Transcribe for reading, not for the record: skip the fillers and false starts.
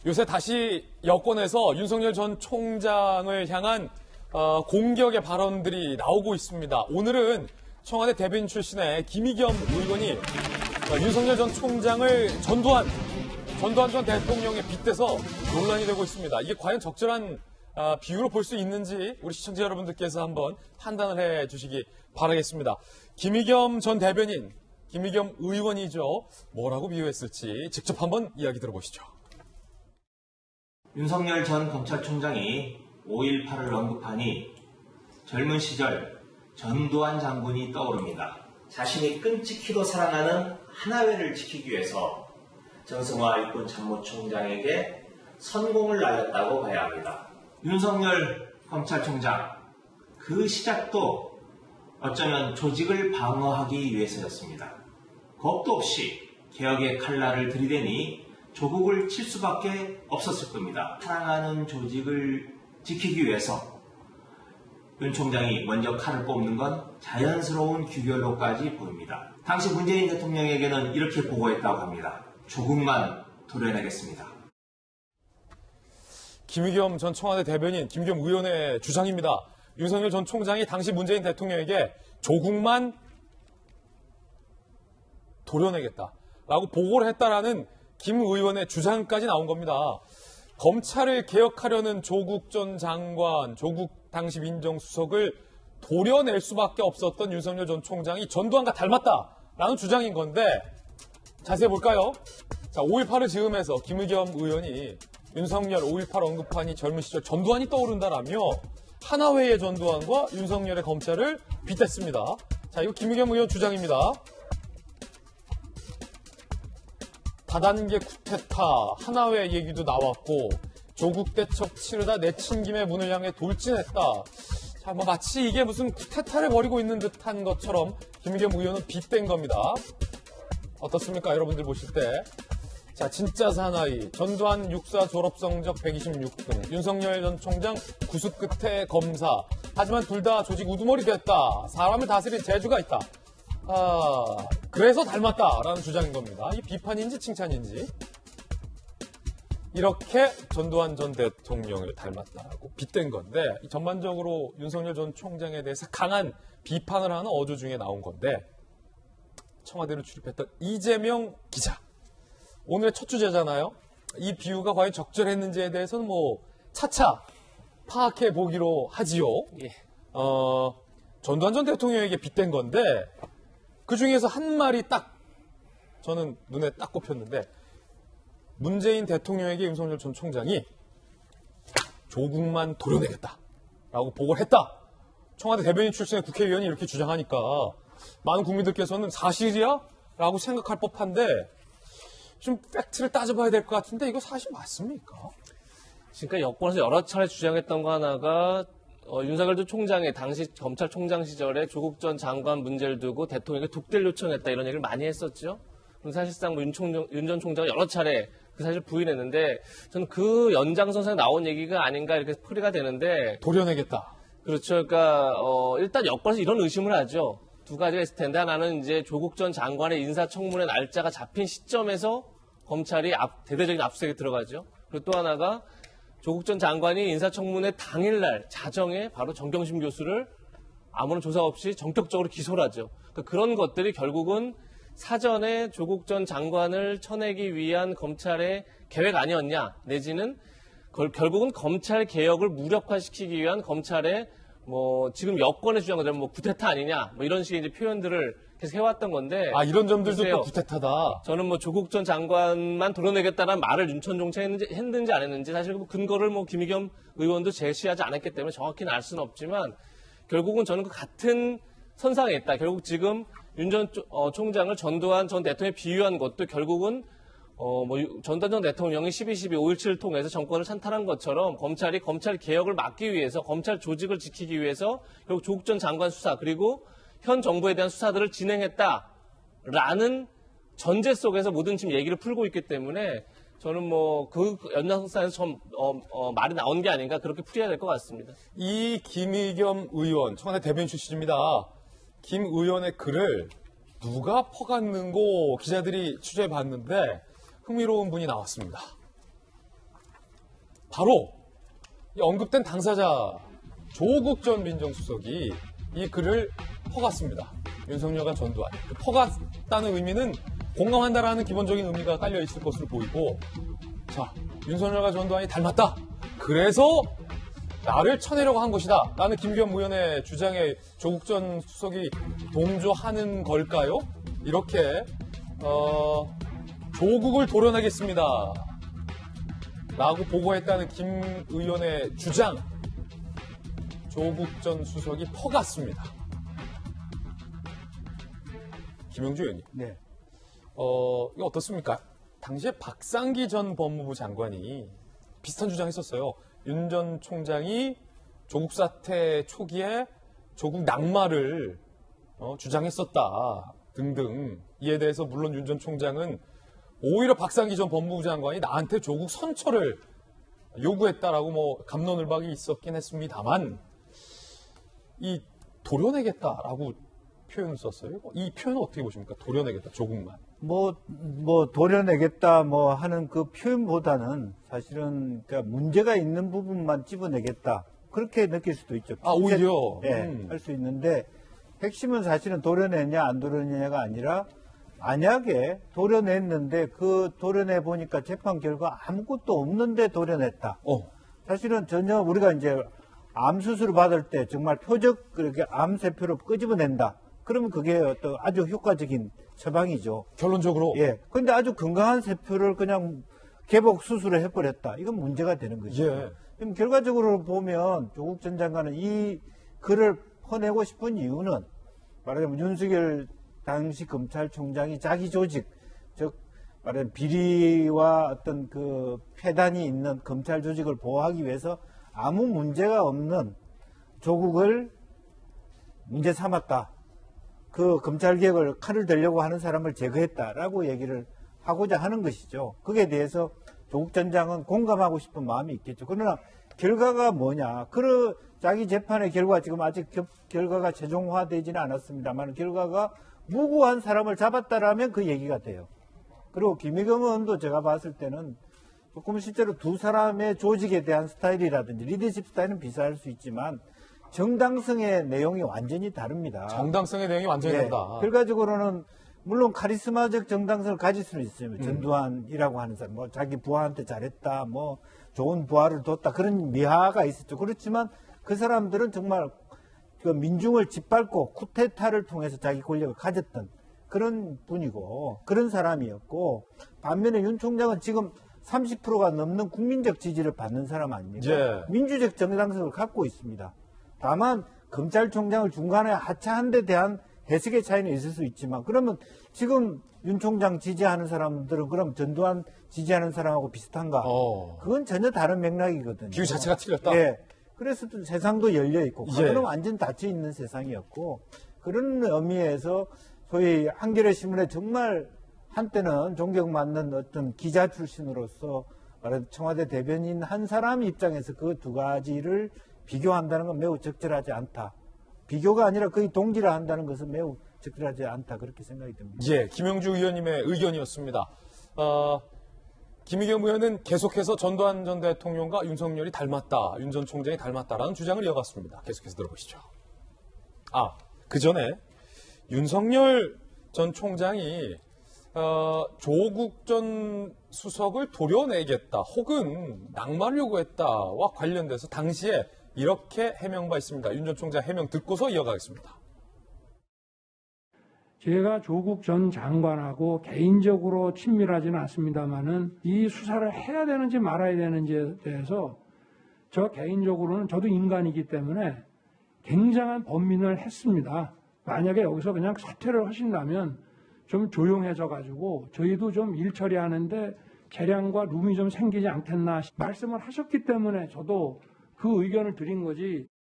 요새 다시 여권에서 윤석열 전 총장을 향한 공격의 발언들이 나오고 있습니다. 오늘은 청와대 대변인 출신의 김의겸 의원이 윤석열 전 총장을 전두환 전 대통령에 빗대서 논란이 되고 있습니다. 이게 과연 적절한 비유로 볼 수 있는지 우리 시청자 여러분들께서 한번 판단을 해 주시기 바라겠습니다. 김의겸 전 대변인, 김의겸 의원이죠. 뭐라고 비유했을지 직접 한번 이야기 들어보시죠. 윤석열 전 검찰총장이 5.18을 언급하니 젊은 시절 전두환 장군이 떠오릅니다. 자신이 끔찍히도 사랑하는 하나회를 지키기 위해서 정성화 일본 참모총장에게 선공을 날렸다고 봐야 합니다. 윤석열 검찰총장, 그 시작도 어쩌면 조직을 방어하기 위해서였습니다. 겁도 없이 개혁의 칼날을 들이대니 조국을 칠 수밖에 없었을 겁니다. 사랑하는 조직을 지키기 위해서 윤 총장이 먼저 칼을 뽑는 건 자연스러운 규결로까지 보입니다. 당시 문재인 대통령에게는 이렇게 보고했다고 합니다. 조국만 도려내겠습니다. 김의겸 전 청와대 대변인, 김의겸 의원의 주장입니다. 윤석열 전 총장이 당시 문재인 대통령에게 조국만 도려내겠다라고 보고를 했다라는 김 의원의 주장까지 나온 겁니다. 검찰을 개혁하려는 조국 전 장관, 조국 당시 민정수석을 도려낼 수밖에 없었던 윤석열 전 총장이 전두환과 닮았다라는 주장인 건데 자세히 볼까요? 자, 5.18을 즈음해서 김의겸 의원이 윤석열 5.18 언급하니 젊은 시절 전두환이 떠오른다라며 하나회의 전두환과 윤석열의 검찰을 빗댔습니다. 자, 이거 김의겸 의원 주장입니다. 다단계 쿠데타, 하나회 얘기도 나왔고 조국 대첩 치르다 내친 김에 문을 향해 돌진했다. 자, 뭐 마치 이게 무슨 쿠데타를 벌이고 있는 듯한 것처럼 김의겸 의원은 빗댄 겁니다. 어떻습니까? 여러분들 보실 때. 자, 진짜 사나이, 전두환 육사 졸업 성적 126등, 윤석열 전 총장 구수 끝에 검사. 하지만 둘 다 조직 우두머리 됐다. 사람을 다스린 재주가 있다. 그래서 닮았다라는 주장인 겁니다. 이 비판인지 칭찬인지. 이렇게 전두환 전 대통령을 닮았다라고 빗댄 건데 전반적으로 윤석열 전 총장에 대해서 강한 비판을 하는 어조 중에 나온 건데 청와대를 출입했던 이재명 기자. 오늘의 첫 주제잖아요. 이 비유가 과연 적절했는지에 대해서는 뭐 차차 파악해 보기로 하지요. 예. 전두환 전 대통령에게 빗댄 건데 그 중에서 한 말이 딱 저는 눈에 딱 꼽혔는데 문재인 대통령에게 윤석열 전 총장이 조국만 도려내겠다라고 보고를 했다. 청와대 대변인 출신의 국회의원이 이렇게 주장하니까 많은 국민들께서는 사실이야? 라고 생각할 법한데 좀 팩트를 따져봐야 될 것 같은데 이거 사실 맞습니까? 그러니까 여권에서 여러 차례 주장했던 거 하나가 윤석열 전 총장의 당시 검찰총장 시절에 조국 전 장관 문제를 두고 대통령에게 독대를 요청했다 이런 얘기를 많이 했었죠. 그럼 사실상 윤 전 총장은 여러 차례 그 사실 부인했는데 저는 그 연장선상에 나온 얘기가 아닌가 이렇게 풀이가 되는데 도려내겠다. 그렇죠. 그러니까 일단 여권에서 이런 의심을 하죠. 두 가지가 있을 텐데 하나는 이제 조국 전 장관의 인사청문회 날짜가 잡힌 시점에서 검찰이 대대적인 압수수색에 들어가죠. 그리고 또 하나가 조국 전 장관이 인사청문회 당일날 자정에 바로 정경심 교수를 아무런 조사 없이 전격적으로 기소를 하죠. 그러니까 그런 것들이 결국은 사전에 조국 전 장관을 쳐내기 위한 검찰의 계획 아니었냐 내지는 결국은 검찰 개혁을 무력화시키기 위한 검찰의 뭐 지금 여권의 주장은 뭐 구테타 아니냐 뭐 이런 식의 이제 표현들을 계속 해왔던 건데 이런 점들도 글쎄요. 또 구테타다. 저는 뭐 조국 전 장관만 도려내겠다는 말을 윤 전 총장이 했는지 안 했는지 사실 그 근거를 뭐 김의겸 의원도 제시하지 않았기 때문에 정확히는 알 수는 없지만 결국은 저는 그 같은 선상에 있다. 결국 지금 윤 전 총장을 전두환 전 대통령에 비유한 것도 결국은 전두환 전 대통령이 12.12 5.17을 통해서 정권을 찬탈한 것처럼 검찰이 검찰 개혁을 막기 위해서 검찰 조직을 지키기 위해서 결국 조국 전 장관 수사 그리고 현 정부에 대한 수사들을 진행했다라는 전제 속에서 모든 지금 얘기를 풀고 있기 때문에 저는 뭐 그 연장선상에서 좀 말이 나온 게 아닌가 그렇게 풀어야 될 것 같습니다. 이 김의겸 의원, 청와대 대변인 출신입니다. 김 의원의 글을 누가 퍼갔는고 기자들이 취재해봤는데 흥미로운 분이 나왔습니다. 바로 이 언급된 당사자 조국 전 민정수석이 이 글을 퍼갔습니다. 윤석열과 전두환. 그 퍼갔다는 의미는 공감한다라는 기본적인 의미가 깔려 있을 것으로 보이고, 자, 윤석열과 전두환이 닮았다. 그래서 나를 쳐내려고 한 것이다. 라는 김기현 의원의 주장에 조국 전 수석이 동조하는 걸까요? 이렇게 조국을 도려내겠습니다. 라고 보고했다는 김 의원의 주장, 조국 전 수석이 퍼갔습니다. 김영주 의원님. 네. 이거 어떻습니까? 당시에 박상기 전 법무부 장관이 비슷한 주장했었어요. 윤 전 총장이 조국 사태 초기에 조국 낙마를 주장했었다 등등. 이에 대해서 물론 윤 전 총장은 오히려 박상기 전 법무부 장관이 나한테 조국 선처를 요구했다라고 뭐 갑론을박이 있었긴 했습니다만, 이 도려내겠다라고 표현을 썼어요. 이 표현은 어떻게 보십니까? 도려내겠다, 조국만. 뭐 도려내겠다 하는 그 표현보다는 사실은 그러니까 문제가 있는 부분만 집어내겠다. 그렇게 느낄 수도 있죠. 오히려? 네, 할 수 있는데 핵심은 사실은 도려내냐 안 도려내냐가 아니라, 만약에 도려냈는데 그 도려내 보니까 재판 결과 아무것도 없는데 도려냈다. 사실은 전혀 우리가 이제 암 수술을 받을 때 정말 표적 그렇게 암 세포를 끄집어낸다. 그러면 그게 어떤 아주 효과적인 처방이죠. 결론적으로. 예. 근데 아주 건강한 세포를 그냥 개복 수술을 해버렸다. 이건 문제가 되는 거죠. 예. 그럼 결과적으로 보면 조국 전 장관은 이 글을 퍼내고 싶은 이유는 말하자면 윤석열 당시 검찰총장이 자기 조직, 즉 말하자면 비리와 어떤 그 폐단이 있는 검찰 조직을 보호하기 위해서 아무 문제가 없는 조국을 문제 삼았다. 그 검찰개혁을 칼을 들려고 하는 사람을 제거했다라고 얘기를 하고자 하는 것이죠. 거기에 대해서 조국 전 장은 공감하고 싶은 마음이 있겠죠. 그러나 결과가 뭐냐. 자기 재판의 결과, 지금 아직 결과가 최종화되지는 않았습니다만, 결과가 무고한 사람을 잡았다라면 그 얘기가 돼요. 그리고 김의겸 의원도 제가 봤을 때는 조금 실제로 두 사람의 조직에 대한 스타일이라든지 리더십 스타일은 비슷할 수 있지만 정당성의 내용이 완전히 다릅니다. 정당성의 내용이 완전히 다르다. 결과적으로는 물론 카리스마적 정당성을 가질 수는 있어요. 전두환이라고 하는 사람, 자기 부하한테 잘했다, 좋은 부하를 뒀다, 그런 미화가 있었죠. 그렇지만 그 사람들은 정말 그 민중을 짓밟고 쿠데타를 통해서 자기 권력을 가졌던 그런 분이고 그런 사람이었고, 반면에 윤 총장은 지금 30%가 넘는 국민적 지지를 받는 사람 아닙니까? 예. 민주적 정당성을 갖고 있습니다. 다만 검찰총장을 중간에 하차한 데 대한 해석의 차이는 있을 수 있지만, 그러면 지금 윤 총장 지지하는 사람들은 그럼 전두환 지지하는 사람하고 비슷한가? 그건 전혀 다른 맥락이거든요. 비유 자체가 틀렸다. 예. 그래서 또 세상도 열려 있고, 예. 과거는 완전 닫혀 있는 세상이었고, 그런 의미에서 소위 한겨레 신문에 정말 한때는 존경받는 어떤 기자 출신으로서 말하자면 청와대 대변인 한 사람 입장에서 그 두 가지를 비교한다는 건 매우 적절하지 않다. 비교가 아니라 거의 동질화 한다는 것은 매우 적절하지 않다. 그렇게 생각이 듭니다. 예, 김영주 의원님의 의견이었습니다. 김의겸 의원은 계속해서 전두환 전 대통령과 윤석열이 닮았다, 윤 전 총장이 닮았다라는 주장을 이어갔습니다. 계속해서 들어보시죠. 그 전에 윤석열 전 총장이 조국 전 수석을 도려내겠다 혹은 낙마를 요구했다와 관련돼서 당시에 이렇게 해명 바 있습니다. 윤 전 총장 해명 듣고서 이어가겠습니다. 제가 조국 전 장관하고 개인적으로 친밀하지는 않습니다만은 이 수사를 해야 되는지 말아야 되는지에 대해서 저 개인적으로는 저도 인간이기 때문에 굉장한 번민을 했습니다. 만약에 여기서 그냥 사퇴를 하신다면 좀 조용해져 가지고 저희도 좀 일 처리하는데 재량과 룸이 좀 생기지 않겠나 말씀을 하셨기 때문에 저도 그 의견을 드린 거지.